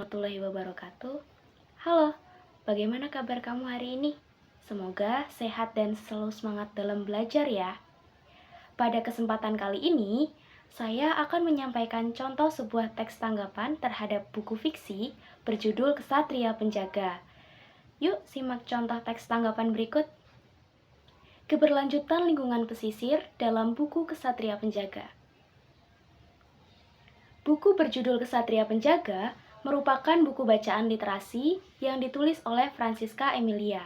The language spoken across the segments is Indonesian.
warahmatullahi wabarakatuh. Halo, bagaimana kabar kamu hari ini? Semoga sehat dan selalu semangat dalam belajar ya. Pada kesempatan kali ini, saya akan menyampaikan contoh sebuah teks tanggapan terhadap buku fiksi berjudul Ksatria Penjaga. Yuk simak contoh teks tanggapan berikut. Keberlanjutan lingkungan pesisir dalam buku Ksatria Penjaga. Buku berjudul Ksatria Penjaga merupakan buku bacaan literasi yang ditulis oleh Francisca Emilia.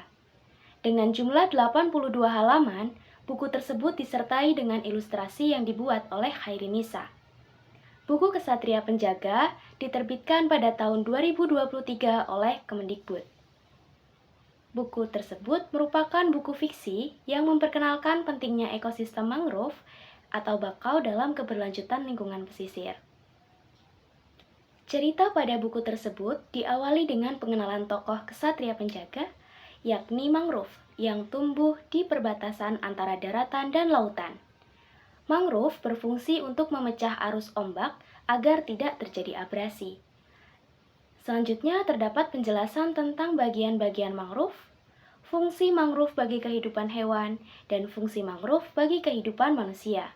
Dengan jumlah 82 halaman, buku tersebut disertai dengan ilustrasi yang dibuat oleh Khairinisa. Buku Ksatria Penjaga diterbitkan pada tahun 2023 oleh Kemendikbud. Buku tersebut merupakan buku fiksi yang memperkenalkan pentingnya ekosistem mangrove atau bakau dalam keberlanjutan lingkungan pesisir. Cerita pada buku tersebut diawali dengan pengenalan tokoh Ksatria Penjaga, yakni mangrove yang tumbuh di perbatasan antara daratan dan lautan. Mangrove berfungsi untuk memecah arus ombak agar tidak terjadi abrasi. Selanjutnya terdapat penjelasan tentang bagian-bagian mangrove, fungsi mangrove bagi kehidupan hewan, dan fungsi mangrove bagi kehidupan manusia.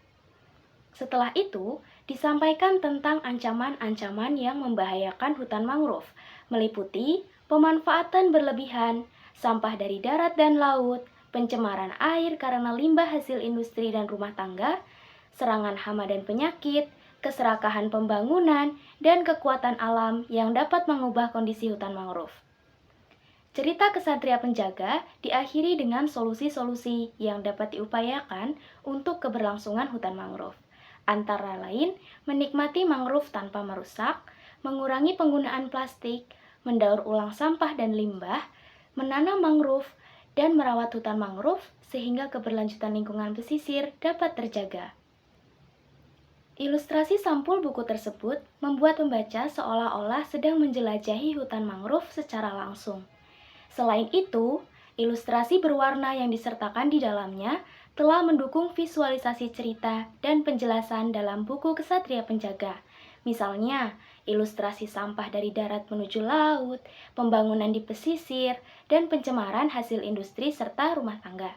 Setelah itu, disampaikan tentang ancaman-ancaman yang membahayakan hutan mangrove, meliputi pemanfaatan berlebihan, sampah dari darat dan laut, pencemaran air karena limbah hasil industri dan rumah tangga, serangan hama dan penyakit, keserakahan pembangunan, dan kekuatan alam yang dapat mengubah kondisi hutan mangrove. Cerita Ksatria Penjaga diakhiri dengan solusi-solusi yang dapat diupayakan untuk keberlangsungan hutan mangrove. Antara lain, menikmati mangrove tanpa merusak, mengurangi penggunaan plastik, mendaur ulang sampah dan limbah, menanam mangrove, dan merawat hutan mangrove sehingga keberlanjutan lingkungan pesisir dapat terjaga. Ilustrasi sampul buku tersebut membuat pembaca seolah-olah sedang menjelajahi hutan mangrove secara langsung. Selain itu, ilustrasi berwarna yang disertakan di dalamnya telah mendukung visualisasi cerita dan penjelasan dalam buku Ksatria Penjaga. Misalnya, ilustrasi sampah dari darat menuju laut, pembangunan di pesisir, dan pencemaran hasil industri serta rumah tangga.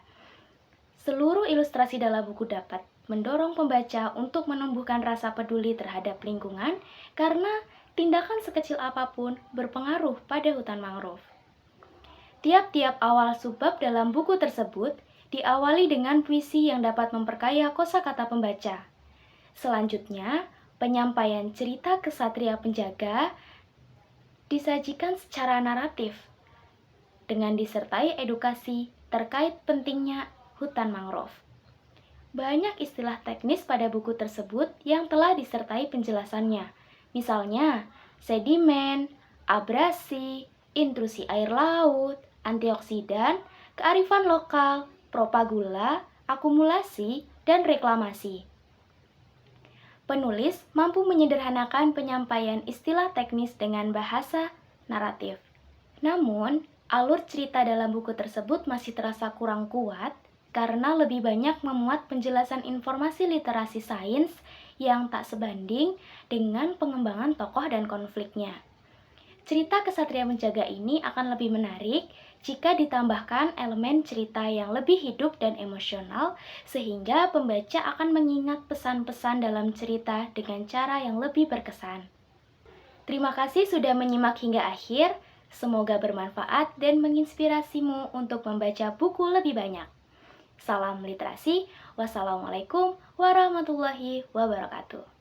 Seluruh ilustrasi dalam buku dapat mendorong pembaca untuk menumbuhkan rasa peduli terhadap lingkungan karena tindakan sekecil apapun berpengaruh pada hutan mangrove. Tiap-tiap awal subbab dalam buku tersebut diawali dengan puisi yang dapat memperkaya kosakata pembaca. Selanjutnya, penyampaian cerita Ksatria Penjaga disajikan secara naratif dengan disertai edukasi terkait pentingnya hutan mangrove. Banyak istilah teknis pada buku tersebut yang telah disertai penjelasannya. Misalnya, sedimen, abrasi, intrusi air laut, antioksidan, kearifan lokal, propagula, akumulasi, dan reklamasi. Penulis mampu menyederhanakan penyampaian istilah teknis dengan bahasa naratif. Namun, alur cerita dalam buku tersebut masih terasa kurang kuat karena lebih banyak memuat penjelasan informasi literasi sains yang tak sebanding dengan pengembangan tokoh dan konfliknya. Cerita Ksatria Penjaga ini akan lebih menarik jika ditambahkan elemen cerita yang lebih hidup dan emosional sehingga pembaca akan mengingat pesan-pesan dalam cerita dengan cara yang lebih berkesan. Terima kasih sudah menyimak hingga akhir. Semoga bermanfaat dan menginspirasimu untuk membaca buku lebih banyak. Salam literasi. Wassalamualaikum warahmatullahi wabarakatuh.